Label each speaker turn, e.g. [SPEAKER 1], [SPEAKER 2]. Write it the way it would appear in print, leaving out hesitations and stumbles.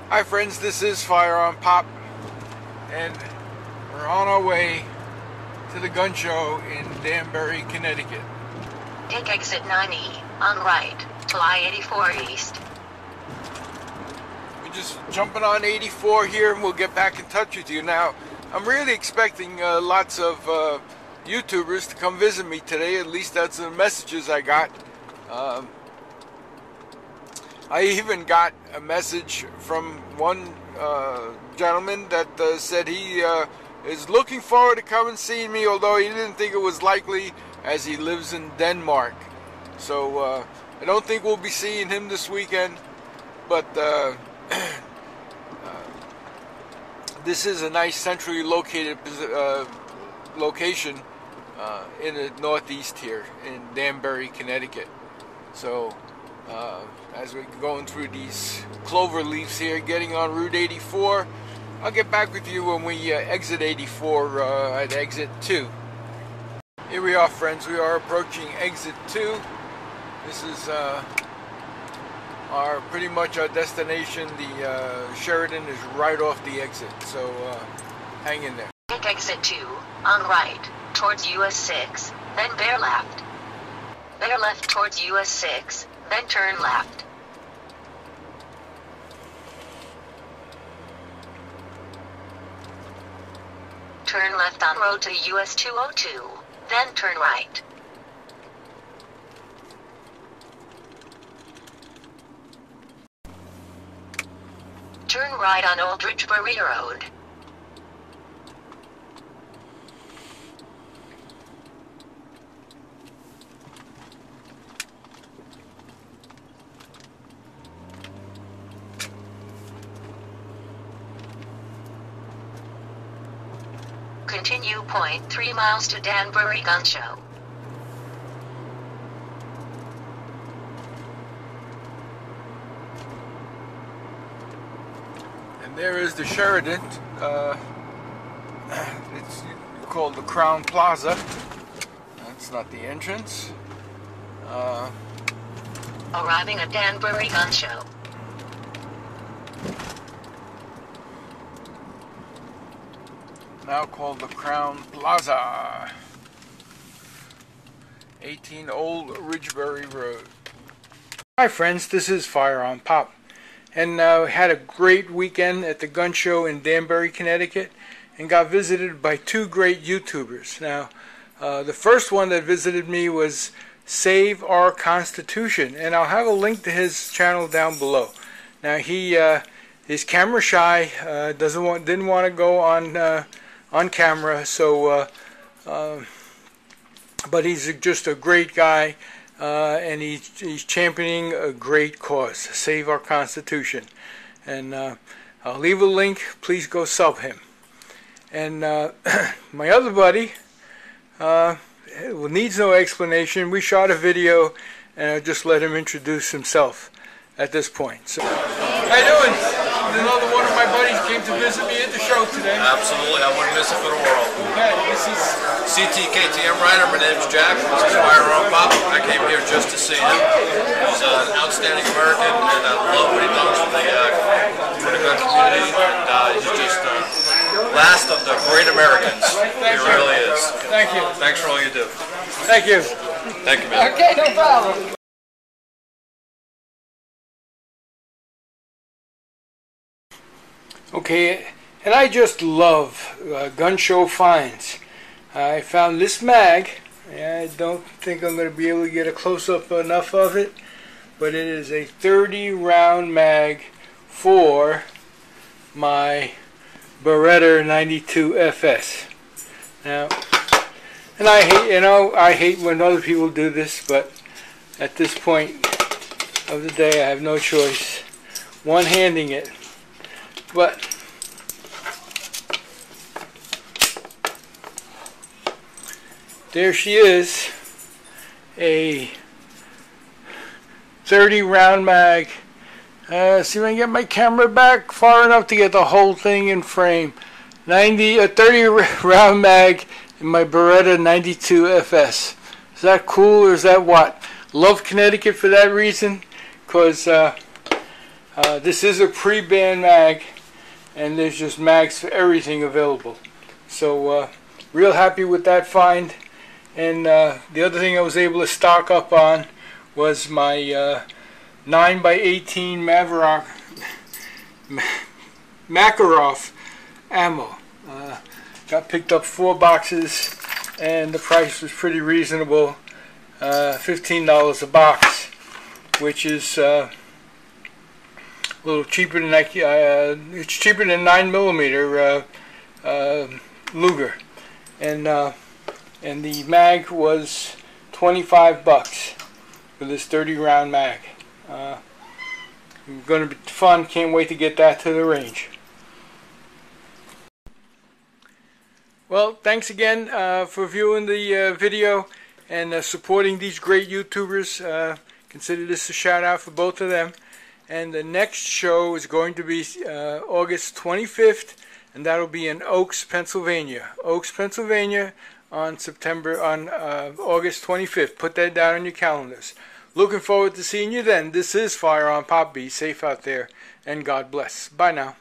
[SPEAKER 1] Hi friends, this is FirearmPop, and we're on our way to the gun show in Danbury, Connecticut.
[SPEAKER 2] Take exit 9E on right to I-84 East.
[SPEAKER 1] We're just jumping on 84 here, and we'll get back in touch with you. Now, I'm really expecting lots of YouTubers to come visit me today. At least that's the messages I got. I even got a message from one gentleman that said he is looking forward to come and seeing me, although he didn't think it was likely as he lives in Denmark. So I don't think we'll be seeing him this weekend, but this is a nice centrally located location in the northeast here in Danbury, Connecticut. So as we're going through these clover leaves here, getting on Route 84, I'll get back with you when we exit 84 at exit 2. Here we are, friends. We are approaching exit 2. This is pretty much our destination. The Sheridan is right off the exit, so hang in there.
[SPEAKER 2] Take exit 2 on right towards US 6, then bear left. Bear left towards US 6, then turn left. Turn left on road to US 202, then turn right. Turn right on Old Ridgebury Road. Continue 0.3 miles to Danbury Gun Show.
[SPEAKER 1] And there is the Sheridan. It's called the Crown Plaza. That's not the entrance.
[SPEAKER 2] Arriving at Danbury Gun Show.
[SPEAKER 1] Now called the Crown Plaza. 18 Old Ridgebury Road. Hi friends, this is FirearmPop, and had a great weekend at the gun show in Danbury, Connecticut, and got visited by two great YouTubers. Now, the first one that visited me was Save Our Constitution, and I'll have a link to his channel down below. Now he is camera shy, didn't want to go on camera, so but he's just a great guy, and he's championing a great cause, Save Our Constitution, and I'll leave a link. Please go sub him. And my other buddy needs no explanation. We shot a video, and I'll just let him introduce himself at this point. So, how you doing? Another one of my buddies came to visit me at the show today.
[SPEAKER 3] Absolutely, I wouldn't miss it for the world.
[SPEAKER 1] Okay, this is
[SPEAKER 3] CTKTM rider, my name's Jack. This is FirearmPop. I came here just to see him. He's an outstanding American, and I love what he does for the gun community. And he's just last of the great Americans. He really is.
[SPEAKER 1] Thank you.
[SPEAKER 3] Thanks for all you do.
[SPEAKER 1] Thank you.
[SPEAKER 3] Thank you, man.
[SPEAKER 1] Okay, no problem. Okay, and I just love gun show finds. I found this mag. I don't think I'm going to be able to get a close-up enough of it, but it is a 30-round mag for my Beretta 92 FS. Now, and I hate when other people do this, but at this point of the day, I have no choice. One-handing it. But there she is, a 30-round mag. See if I can get my camera back far enough to get the whole thing in frame. 30-round mag in my Beretta 92 FS. Is that cool, or is that what? Love Connecticut for that reason, because This is a pre-ban mag, and there's just mags for everything available. So real happy with that find. And the other thing I was able to stock up on was my 9x18 Makarov ammo. Got picked up 4 boxes, and the price was pretty reasonable, $15 a box, which is a little cheaper than it's cheaper than 9mm Luger, and the mag was $25 for this 30-round mag. Going to be fun. Can't wait to get that to the range. Well, thanks again for viewing the video and supporting these great YouTubers. Consider this a shout out for both of them. And the next show is going to be August 25th, and that'll be in Oaks, Pennsylvania. Oaks, Pennsylvania on August 25th. Put that down on your calendars. Looking forward to seeing you then. This is FirearmPop. Be safe out there, and God bless. Bye now.